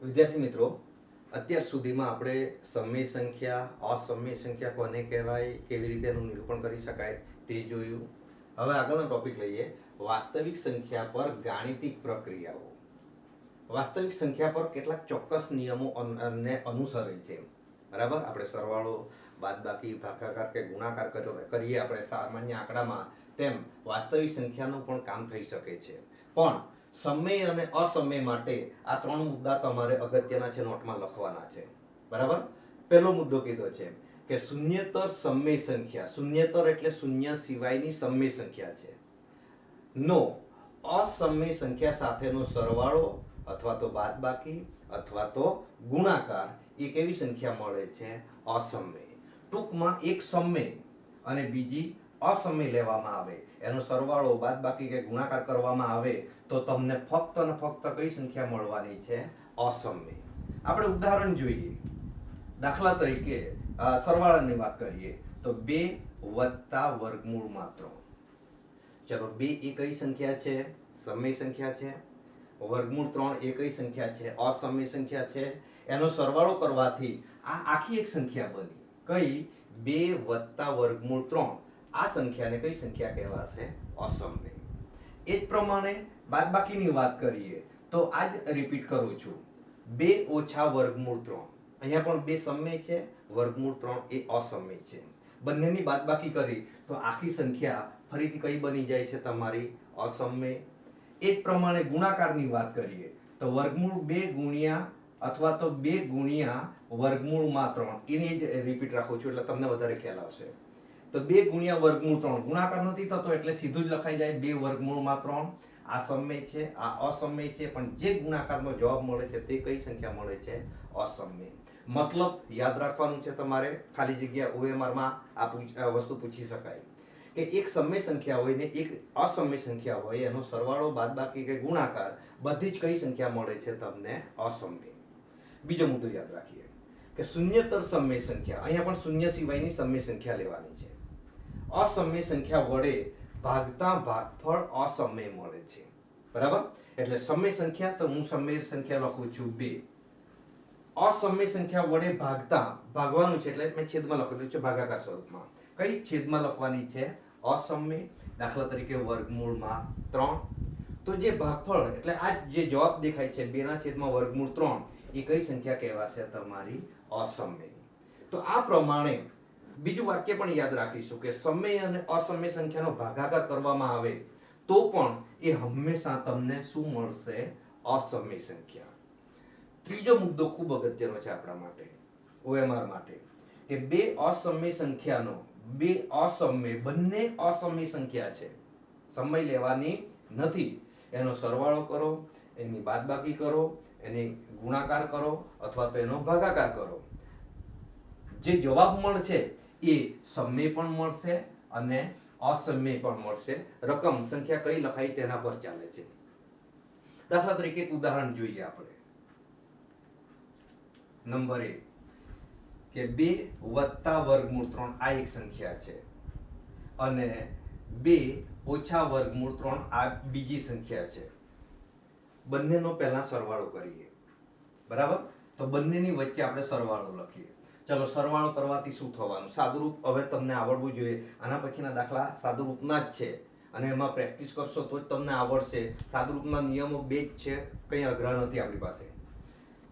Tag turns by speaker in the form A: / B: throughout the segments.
A: વિદ્યાર્થી મિત્રો, અત્યાર સુધીમાં આપણે સમય સંખ્યા, અસમય સંખ્યા કોને કહેવાય, કેવી રીતે એનું નિરૂપણ કરી શકાય તે જોયું. હવે આગળનો ટોપિક લઈએ, વાસ્તવિક સંખ્યા પર ગાણિતિક પ્રક્રિયાઓ. વાસ્તવિક સંખ્યા પર કેટલાક ચોક્કસ નિયમો અનુસરે છે. બરાબર, આપણે સરવાળો, બાદબાકી, ભાગાકાર કે ગુણાકાર કરીએ આપણે સામાન્ય આંકડામાં, તેમ વાસ્તવિક સંખ્યાનું પણ કામ થઈ શકે છે. પણ સમય અને અસમય માટે આ ત્રણ મુદ્દા તમારે અગત્યના છે, નોટમાં લખવાના છે. બરાબર, પહેલો મુદ્દો કીધો છે કે શૂન્યતર સમય સંખ્યા, શૂન્યતર એટલે શૂન્ય સિવાયની સમય સંખ્યા છે, નો અસમય સંખ્યા સાથેનો સરવાળો અથવા તો બાદબાકી અથવા તો ગુણાકાર એ કેવી સંખ્યા મળે છે? અસમય. ટૂંકમાં એક સમય અને બીજી અસમય લેવામાં આવે, એનો સરવાળો, બાદબાકી કે ગુણાકાર કરવામાં આવે તો તમને ફક્ત અને ફક્ત કઈ સંખ્યા મળવાની છે? અસમય. આપણે ઉદાહરણ જોઈએ. દાખલા તરીકે સરવાળાની વાત કરીએ તો 2 + વર્ગમૂળમાં 3. ચલો, 2 એ કઈ સંખ્યા છે? સમય સંખ્યા છે. વર્ગમૂળ 3 એ કઈ સંખ્યા છે? અસમય સંખ્યા છે. એનો સરવાળો કરવાથી આ આખી એક સંખ્યા બની. કઈ? 2 + વર્ગમૂળ 3. આ સંખ્યાને કઈ સંખ્યા કહેવાશે? અસમય. એ જ પ્રમાણે બાદબાકીની વાત કરીએ તો આ જ રિપીટ કરું છું, 2 - વર્ગમૂળ 3. અહીંયા પણ 2 સમય છે, વર્ગમૂળ 3 એ અસમય છે. બંનેની બાદબાકી કરી તો આખી સંખ્યા ફરીથી કઈ બની જાય છે? તમારી અસમય. એ જ પ્રમાણે ગુણાકારની વાત કરીએ તો વર્ગમૂળ 2 ગુણ્યા અથવા તો 2 ગુણ્યા વર્ગમૂળમાં 3, એની જ રિપીટ રાખું છું એટલે તમને વધારે ખ્યાલ આવશે. તો 2 ગુણ્યા વર્ગમૂળ 3, ગુણાકાર નથી થતો એટલે સીધું જ લખાઈ જાય 2 વર્ગમૂળમાં 3. આ સમય છે, આ અસમય છે, પણ જે ગુણાકારનો જવાબ મળે છે તે કઈ સંખ્યા મળે છે? અસમય. મતલબ યાદ રાખવાનું છે તમારે, ખાલી જગ્યા OMR માં આ વસ્તુ પૂછી શકાય કે એક સમય સંખ્યા હોય ને એક અસમય સંખ્યા હોય, એનો સરવાળો, બાદબાકી કે ગુણાકાર બધી જ કઈ સંખ્યા મળે છે તમને? અસમય. બીજો મુદ્દો યાદ રાખીએ કે શૂન્યતર સમય સંખ્યા, અહીંયા પણ શૂન્ય સિવાયની સમય સંખ્યા લેવાની છે. અસમય સંખ્યા વડે ભાગતા ભાગફળ અસમય મળે છે. બરાબર, એટલે સમય સંખ્યા તો હું સમય સંખ્યા લખું છું 2. અસમય સંખ્યા વડે ભાગવાનું છે એટલે મેં છેદમાં લખેલું છે ભાગાકાર સ્વરૂપમાં. કઈ છેદમાં લખવાની છે? અસમય. દાખલા તરીકે વર્ગમૂળમાં 3. તો જે ભાગફળ એટલે આ જે જવાબ દેખાય છે 2/વર્ગમૂળ 3 એ કઈ સંખ્યા કહેવાશે? તમારી અસમય. તો આ પ્રમાણે બીજું વાક્ય પણ યાદ રાખીશું કે સમય અને અસમય સંખ્યાનો ભાગાકાર કરવામાં આવે તો પણ એ હંમેશા તમને શું મળશે? અસમય સંખ્યા. ત્રીજો મુદ્દો ખૂબ અગત્યનો છે આપણા માટે, OMR માટે, કે બે અસમય સંખ્યાનો, બે અસમય, બંને અસમય સંખ્યા છે, સમય લેવાની નથી, એનો સરવાળો કરો, એની બાદબાકી કરો, એની ગુણાકાર કરો અથવા તો એનો ભાગાકાર કરો, જે જવાબ મળશે એ સમય પણ મળશે અને અસમય પણ મળશે. રકમ, સંખ્યા કઈ લખાય તેના પર ચાલે છે. દાખલા તરીકે એક ઉદાહરણ જોઈએ આપણે. નંબર 1 કે 2 + વર્ગમૂળ 3 આ એક સંખ્યા છે અને 2 - વર્ગમૂળ 3 આ બીજી સંખ્યા છે. બંનેનો પહેલા સરવાળો કરીએ. બરાબર, તો બંનેની વચ્ચે આપણે સરવાળો લખીએ. ચલો, સરવાળો કરવાથી શું થવાનું? સાદુરૂપ હવે તમને આવડવું જોઈએ. આના પછીના દાખલા સાદુરૂપના જ છે અને એમાં પ્રેક્ટિસ કરશો તો જ તમને આવડશે. સાદુરૂપના નિયમો 2 જ છે, કંઈ અઘરા નથી આપણી પાસે.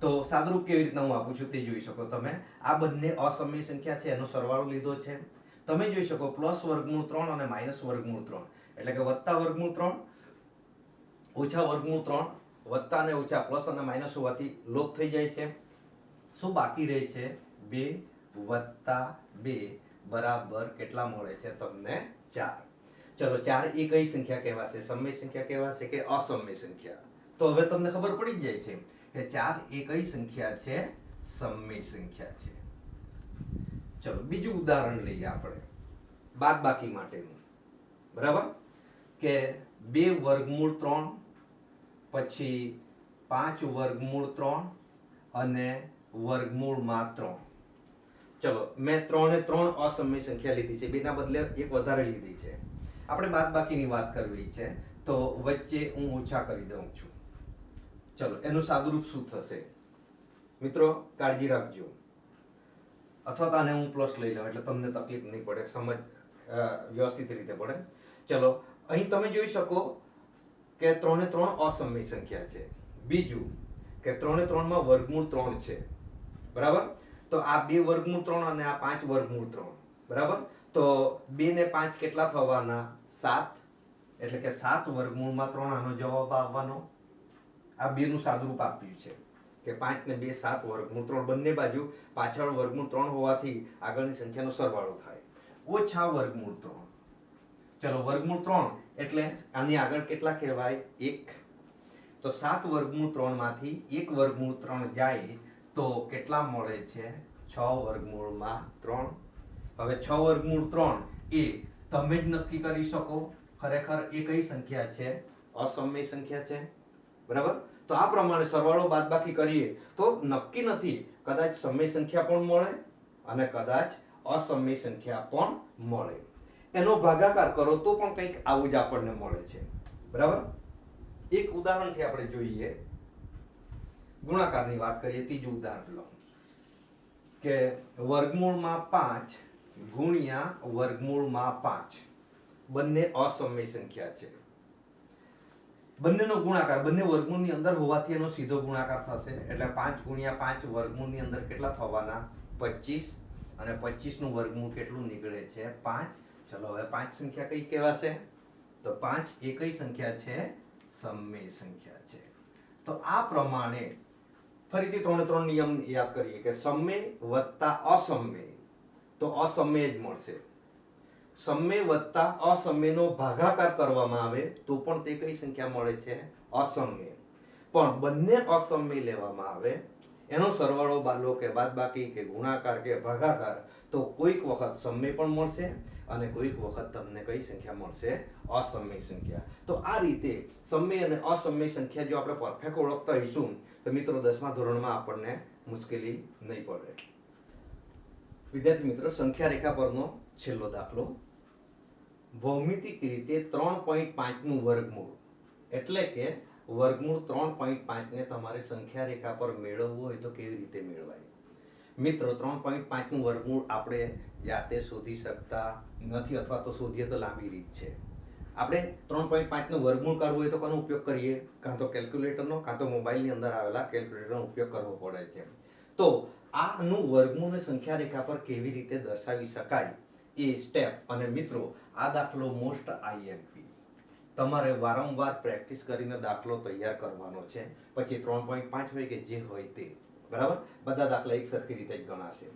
A: તો સાદુરૂપ કેવી રીતના હું આપું છું તે જોઈ શકો તમે. આ બંને અસમય સંખ્યા છે, એનો સરવાળો લીધો છે. તમે જોઈ શકો +વર્ગમૂળ 3 અને -વર્ગમૂળ 3, એટલે કે +વર્ગમૂળ 3 -વર્ગમૂળ 3, વત્તા અને ઓછા, પ્લસ અને માઇનસ હોવાથી લોપ થઈ જાય છે. શું બાકી રહે છે? 2 + 2 બરાબર કેટલા મળે છે તમને? 4. ચલો, 4 એ કઈ સંખ્યા કહેવાશે? સમય સંખ્યા કહેવાશે કે અસમય સંખ્યા? તો હવે તમને ખબર પડી જ જાય છે કે 4 એ કઈ સંખ્યા છે? સમય સંખ્યા છે. ચલો, બીજું ઉદાહરણ લઈએ આપણે બાદબાકી માટેનું. બરાબર, કે 2 વર્ગમૂળ 3 પછી 5 વર્ગમૂળ 3 અને વર્ગમૂળમાં 3. ચલો, મેં 3 ને 3 અસમય સંખ્યા લીધી છે, બેના બદલે એક વધારે લીધી છે. આપણે બાદબાકીની વાત કરવી છે તો વચ્ચે હું ઓછા કરી દઉં છું. ચલો એનું સાદુરૂપ શું થશે મિત્રો, કાળજી રાખજો, અથવા તો આને હું પ્લસ લઈ લઉં એટલે તમને તકલીફ નહીં પડે, સમજ વ્યવસ્થિત રીતે પડે. ચલો અહીં તમે જોઈ શકો કે 3 ને 3 અસમય સંખ્યા છે. બીજું કે 3 ને 3 માં વર્ગમૂળ 3 છે, બરાબર. તો આ 2 વર્ગમૂળ 3 અને આ 5 વર્ગમૂળ 3, બરાબર. તો 2 ને 5 કેટલા થવાના? 7. એટલે કે 7 વર્ગમૂળમાં 3 આનો જવાબ આવવાનો. આ 2 નું સાદુરૂપ આપ્યું છે કે 5 ને 2 7 વર્ગમૂળ 3, બંને બાજુ પાછળ વર્ગમૂળ 3 હોવાથી આગળની સંખ્યાનો સરવાળો થાય, ઓછા વર્ગમૂળ 3. ચલો વર્ગમૂળ 3 એટલે આની આગળ કેટલા કહેવાય? 1. તો 7 વર્ગમૂળ 3 માંથી 1 વર્ગમૂળ 3 જાય તો કેટલા મળે છે? 6 વર્ગમૂળમાં 3. હવે 6 વર્ગમૂળ 3 એ તમે જ નક્કી કરી શકો ખરેખર એ કઈ સંખ્યા છે? અસમય સંખ્યા છે, બરાબર. તો આ પ્રમાણે સરવાળો બાદબાકી કરીએ તો નક્કી નથી, કદાચ સમય સંખ્યા પણ મળે અને કદાચ અસમય સંખ્યા પણ મળે. એનો ભાગાકાર કરો તો પણ કંઈક આવું જ આપણને મળે છે, બરાબર. એક ઉદાહરણથી આપણે જોઈએ, ગુણાકારની વાત કરીએ. ત્રીજું ઉદાહરણ લો કે વર્ગમૂળમાં 5 ગુણ્યા વર્ગમૂળમાં 5, બંને અસમય સંખ્યા છે. બંનેનો ગુણાકાર બંને વર્ગમૂળની અંદર હોવાથી એનો સીધો ગુણાકાર થશે, એટલે 5 ગુણ્યા 5 વર્ગમૂળની અંદર કેટલા થવાના? 25. અને 25 નું વર્ગમૂળ કેટલું નીકળે છે? 5. ચલો હવે 5 સંખ્યા કઈ કહેવાશે? તો 5 એ કઈ સંખ્યા છે? સમય સંખ્યા છે. તો આ પ્રમાણે ફરીથી 3 ને 3 નિયમ યાદ કરીએ કે સમય વત્તા અસમય તો અસમય જ મળશે. સમય વત્તા અસમયનો ભાગાકાર કરવામાં આવે તો પણ તે કઈ સંખ્યા મળે છે? અસમય. પણ બંને અસમય લેવામાં આવે, એનો સરવાળો બાદલો કે બાદબાકી કે ગુણાકાર કે ભાગાકાર, તો કોઈક વખત સમય પણ મળશે અને કોઈક વખત તમને કઈ સંખ્યા મળશે? અસમય સંખ્યા. તો આ રીતે સમય અને અસમય સંખ્યા જો આપણે પરફેક્ટ ઓળખતા હોઈશું તો મિત્રો 10મા ધોરણમાં આપણને મુશ્કેલી નહીં પડે. વિદ્યાર્થી મિત્રો, સંખ્યા રેખા પરનો છેલ્લો દાખલો. ભૌમિતિક રીતે 3.5 નું વર્ગમૂળ, એટલે કે વર્ગમૂળ 3.5 ને તમારે સંખ્યા રેખા પર મેળવવું હોય તો કેવી રીતે મેળવાય? મિત્રો 3.5 નું વર્ગમૂળ આપણે જાતે શોધી શકતા નથી, અથવા તો શોધીએ તો લાંબી રીત છે. આપણે 3.5 નું વર્ગમૂળ કાઢવું હોય તો કોનો ઉપયોગ કરીએ? કાં તો કેલ્ક્યુલેટરનો કાં તો મોબાઈલની અંદર આવેલા કેલ્ક્યુલેટરનો ઉપયોગ કરવો પડે છે. તો આનું વર્ગમૂળને સંખ્યા રેખા પર કેવી રીતે દર્શાવી શકાય એ સ્ટેપ, અને મિત્રો આ દાખલો મોસ્ટ આઈએમપી, તમારે વારંવાર પ્રેક્ટિસ કરીને દાખલો તૈયાર કરવાનો છે. પછી 3.5 હોય કે જે હોય તે, બરાબર. બધા દાખલા એક સરખી રીતે જ ગણાશે.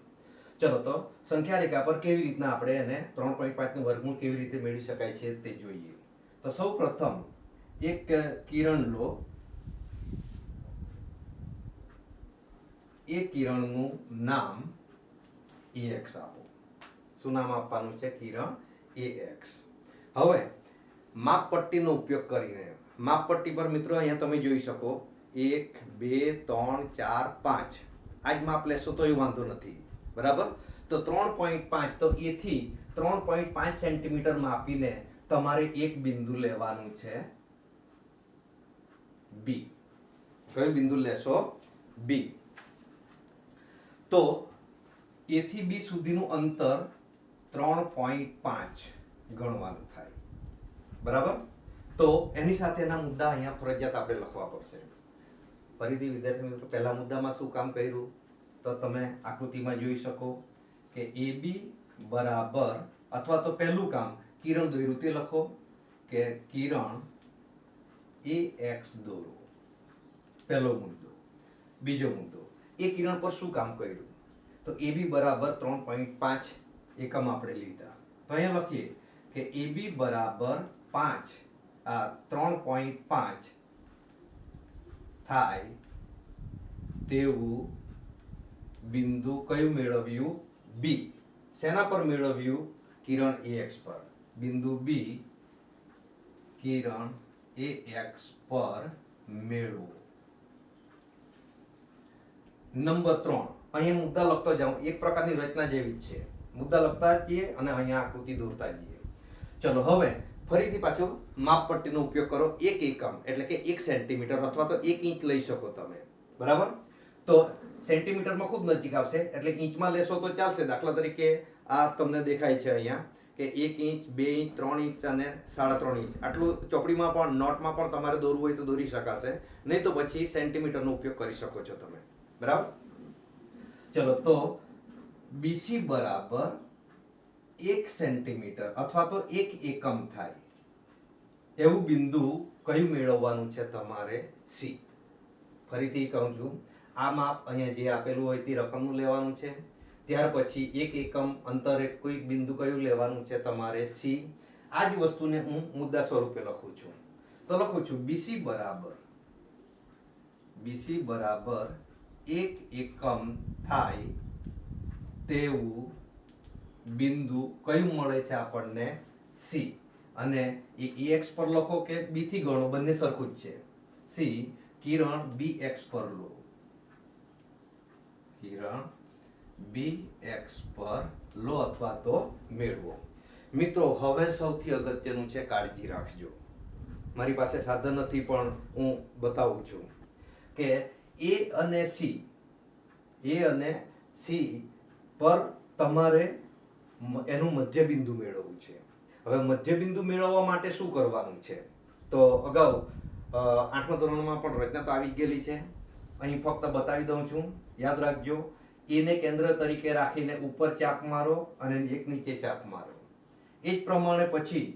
A: ચલો તો સંખ્યા રેખા પર કેવી રીતના આપણે એને 3.5 નું વર્ગમૂળ કેવી રીતે મેળવી શકાય છે તે જોઈએ. તો સૌ પ્રથમ એક કિરણ લો. એ કિરણનું નામ AX આપો. શું નામ આપવાનું છે? કિરણ AX. હવે માપપટ્ટીનો ઉપયોગ કરીને, માપપટ્ટી પર મિત્રો અહીંયા તમે જોઈ શકો 1 2 3 4 5 આ જ માપ લેશો તો એ વાંધો નથી, બરાબર. તો 3.5 તો એથી 3.5 સેન્ટીમીટર માપીને તમારે એક બિંદુ લેવાનું છે B. કયું બિંદુ લેશો? B. તો A થી B સુધીનું અંતર 3.5 ગણવાનું થાય, બરાબર. તો એની સાથેના મુદ્દા અહીંયા ફરજિયાત આપણે લખવા પડશે. ફરીથી વિદ્યાર્થી મિત્રો, પહેલા મુદ્દામાં શું કામ કર્યું તો તમે આકૃતિમાં જોઈ શકો કે AB બરાબર, અથવા તો પહેલું કામ કિરણ દોર્યું તે લખો કે કિરણ AX દોરો, પહેલો મુદ્દો. બીજો મુદ્દો, એ કિરણ પર શું કામ કર્યું તો AB બરાબર 3.5 એકમ આપણે લીધા. તો અહીંયા લખીએ કે AB બરાબર 5 3.5 થાય તેવું બિંદુ કયું મેળવ્યું? B. શેના પર મેળવ્યું? કિરણ AX પર. બિંદુ B કિરણ AX પર મેળવો. નંબર 3, અહીંયા મુદ્દા લખતો જાઉં, એક પ્રકારની રચના જેવી જ છે. મુદ્દા લખતા જઈએ અને અહીંયા આકૃતિ દોરતા જઈએ. ચલો હવે ફરીથી પાછો માપપટ્ટીનો ઉપયોગ કરો. 1 એકમ એટલે કે 1 સેન્ટીમીટર અથવા તો 1 ઇંચ લઈ શકો તમે. બરાબર? તો સેન્ટીમીટરમાં ખૂબ નજીક આવશે એટલે ઇંચમાં લેશો તો ચાલશે. દાખલા તરીકે આ તમને દેખાય છે અહીંયા કે 1 ઇંચ, 2 ઇંચ, 3 ઇંચ અને 3.5 ઇંચ. આટલું ચોપડીમાં પણ નોટમાં પણ તમારે દોરવું હોય તો દોરી શકાશે, નહીં તો પછી સેન્ટીમીટરનો ઉપયોગ કરી શકો છો તમે. બરાબર? ચલો, તો BC બરાબર 1 સેન્ટીમીટર અથવા તો 1 એકમ થાય એવું બિંદુ કયું મેળવવાનું છે તમારે? C. ફરીથી કહું છું, આ માપ અહીંયા જે આપેલું હોય તે રકમનું લેવાનું છે. ત્યાર પછી 1 એકમ અંતરે કોઈ બિંદુ કયું લેવાનું છે તમારે? C. આ જ વસ્તુને હું મુદ્દા સ્વરૂપે લખું છું. તો લખું છું BC બરાબર 1 એકમ થાય તેવું બિંદુ કયું મળે છે આપણને? C. અને એ EX પર લખો કે B થી ગણો, બંને સરખું જ છે. C. કિરણ BX પર લો. કિરણ BX પર લો અથવા તો મેળવો. મિત્રો, હવે સૌથી અગત્યનું છે, કાળજી રાખજો. મારી પાસે સાધન નથી પણ હું બતાવું છું કે A અને C પર તમારે એનું મધ્ય બિંદુ મેળવવું છે. હવે મધ્ય બિંદુ મેળવવા માટે શું કરવાનું છે? તો અગાઉ 8મા ધોરણમાં પણ રચના તો આવી ગયેલી છે. અહીં ફક્ત બતાવી દઉં છું. યાદ રાખજો, A ને કેન્દ્ર તરીકે રાખીને ઉપર ચાપ મારો અને એક નીચે ચાપ મારો. એ જ પ્રમાણે પછી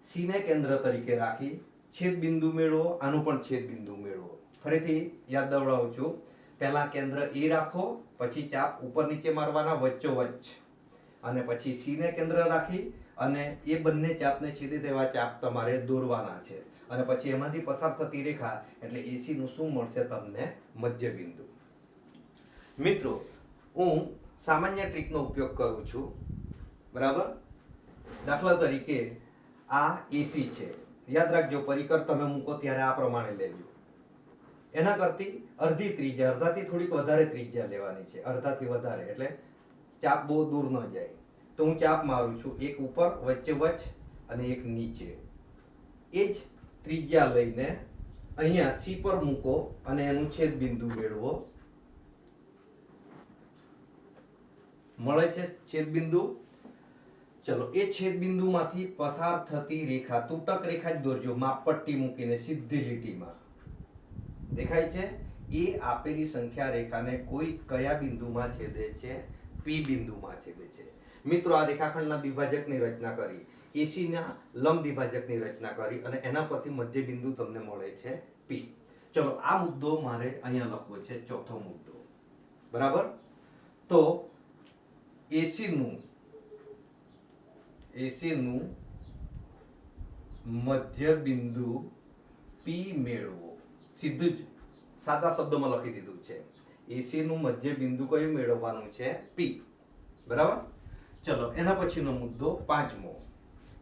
A: C ને કેન્દ્ર તરીકે રાખી છેદ બિંદુ મેળવો, આનું પણ છેદ બિંદુ મેળવો. ફરીથી યાદ દવડાવું છું. પહેલા કેન્દ્ર A રાખો, પછી ચાપ ઉપર નીચે મારવાના વચ્ચોવચ્ચ, અને પછી C ને કેન્દ્ર રાખી અને એ બંને ચાપને છેદે તેવા ચાપ તમારે દોરવાના છે. અને પછી એમાંથી પસાર થતી રેખા એટલે AC નું શું મળશે તમને? મધ્ય બિંદુ. મિત્રો, હું સામાન્ય ટ્રીકનો ઉપયોગ કરું છું. બરાબર? દાખલા તરીકે આ AC છે. યાદ રાખજો, પરિકર તમે મૂકો ત્યારે આ પ્રમાણે લેજો. એના કરતી અડધી ત્રિજ્યા, અડધાથી થોડીક વધારે ત્રિજ્યા લેવાની છે. અડધાથી વધારે એટલે ચાપ બહુ દૂર ન જાય. તો હું ચાપ મારું છું, એક ઉપર, વચ્ચે વચ્ચ અને એક નીચે. એ જ ત્રિજ્યા લઈને અહીંયા C પર મૂકો અને એનું છેદ બિંદુ મેળવો. મળે છે છેદ બિંદુ. ચલો, એ છેદ બિંદુમાંથી પસાર થતી રેખા, તૂટક રેખા જ દોરજો, માપપટ્ટી મૂકીને સીધી લીટીમાં. દેખાય છે? એ આપેલી સંખ્યા રેખાને કોઈ કયા બિંદુમાં છેદે છે? P બિંદુમાં છેદે છે. મિત્રો, આ રેખાખંડના દ્વિભાજકની રચના કરી, AC ના લંબ દ્વિભાજકની રચના કરી અને એના પરથી મધ્ય બિંદુ તમને મળે છે P. ચલો, આ મુદ્દો મારે અહીંયા લખવો છે, ચોથો મુદ્દો. બરાબર? તો AC નું મધ્ય બિંદુ P મેળવો. સીધું જ સાદા શબ્દોમાં લખી દીધું છે. AC નું મધ્ય બિંદુ કયું મેળવવાનું છે? P. બરાબર? ચલો, એના પછીનો મુદ્દો 5મો.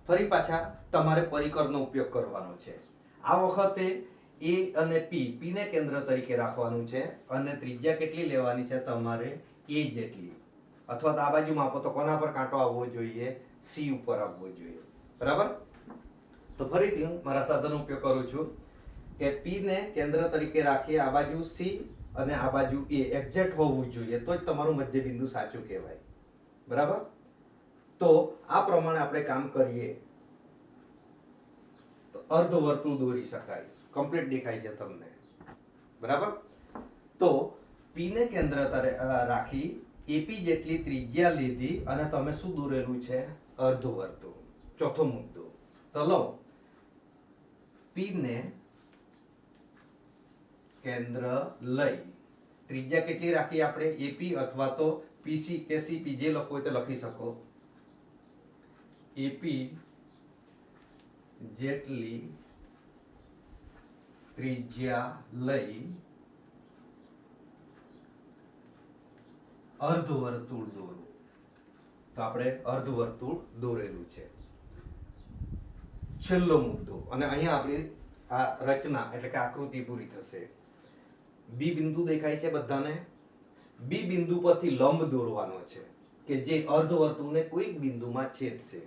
A: ફરી પાછા તમારે પરિકરનો ઉપયોગ કરવાનો છે. આ વખતે A અને P ને કેન્દ્ર તરીકે રાખવાનું છે અને ત્રિજ્યા કેટલી લેવાની છે તમારે? A જેટલી. અથવા તો આ બાજુ માપો તો કોના પર કાંટો આવવો જોઈએ? C ઉપર આવવો જોઈએ. બરાબર? તો ફરીથી હું મારા સાધનનો ઉપયોગ કરું છું કે P ને કેન્દ્ર તરીકે રાખી આ બાજુ C અને આ બાજુ A એક્ઝેક્ટ હોવું જોઈએ, તો જ તમારું મધ્ય બિંદુ સાચું કહેવાય. બરાબર? તો આ પ્રમાણે આપણે કામ કરીએ તો અર્ધવર્તુળ દોરી શકાય. કમ્પ્લીટ દેખાય છે તમને. બરાબર? તો P ને કેન્દ્ર રાખી AP જેટલી ત્રિજ્યા લીધી અને તમે શું દોરેલું છે? અર્ધવર્તુળ. ચોથો મુદ્દો. તો લો, P ને કેન્દ્ર લઈ ત્રિજ્યા કેટલી રાખી આપણે? AP અથવા તો PC કે CP જે લખવું હોય તે લખી શકો. AP જેટલી ત્રિજ્યા લઈ અર્ધવર્તુળ દોરો. તો આપણે અર્ધવર્તુળ દોરેલું છે. છેલ્લો મુદ્દો, અને અહીંયા આપણી આ રચના એટલે કે આકૃતિ પૂરી થશે. B બિંદુ દેખાય છે બધાને? B બિંદુ પરથી લંબ દોરવાનો છે કે જે અર્ધવર્તુળને કોઈક બિંદુમાં છેદશે.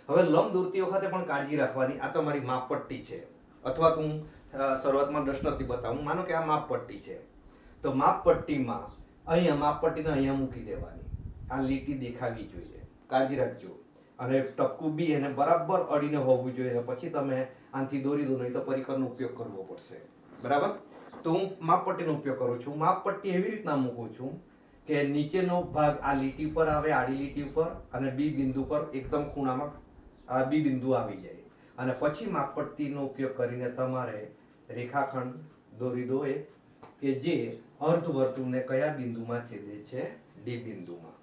A: હવે લંબ દોરતી વખતે પણ કાળજી રાખવાની, આ તમારી માપપટ્ટી છે, અથવા તો હું શરૂઆતમાં ડસ્ટરથી બતાવું. માનો કે આ માપપટ્ટી છે, તો માપપટ્ટીમાં અહીંયા માપપટ્ટીને અહીંયા મૂકી દેવાની, આ લીટી દેખાવી જોઈએ, કાળજી રાખજો. અને ટપકું બી એને બરાબર અડીને હોવું જોઈએ, અને પછી તમે આનાથી દોરી દો, નહીં તો પરિકરનો ઉપયોગ કરવો પડશે. બરાબર? તો હું માપપટ્ટીનો ઉપયોગ કરું છું. માપપટ્ટી એવી રીતના મૂકું છું કે નીચેનો ભાગ આ લીટી પર આવે, આડી લીટી ઉપર, અને બી બિંદુ પર એકદમ ખૂણામાં આ બી બિંદુ આવી જાય. અને પછી માપપટ્ટીનો ઉપયોગ કરીને તમારે રેખાખંડ દોરી દો કે જે અર્ધવર્તુળને કયા બિંદુમાં છેદે છે? ડી બિંદુમાં.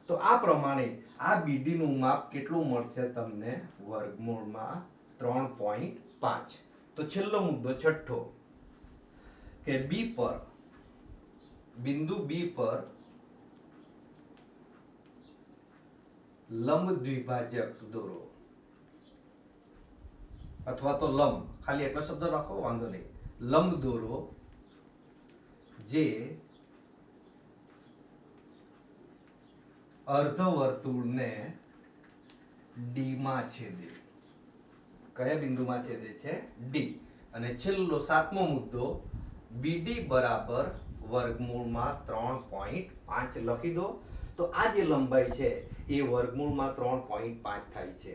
A: તો આ પ્રમાણે આ બીડી નું માપ કેટલું મળશે તમને? વર્ગમૂળમાં 3.5. તો છેલ્લો મુદ્દો છઠ્ઠો કે બી પર, બિંદુ બી પર લંબ દ્વિભાજક દોરો, અથવા તો લંબ, ખાલી એટલો શબ્દ રાખો, વાંધો નહીં. લંબ દોરો જે અર્ધવર્તુળને ડી માં છેદે. કયા બિંદુમાં છેદે છે? ડી. અને છેલ્લો સાતમો મુદ્દો, બીડી બરાબર વર્ગમૂળમાં 3.5 લખી દો. તો આ જે લંબાઈ છે એ વર્ગમૂળમાં 3.5 થાય છે.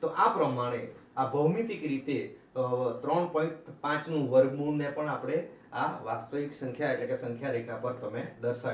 A: તો આ પ્રમાણે આ ભૌમિતિક રીતે 3.5 નું વર્ગમૂળને પણ આપણે આ વાસ્તવિક સંખ્યા એટલે કે સંખ્યા રેખા પર તમે દર્શાવી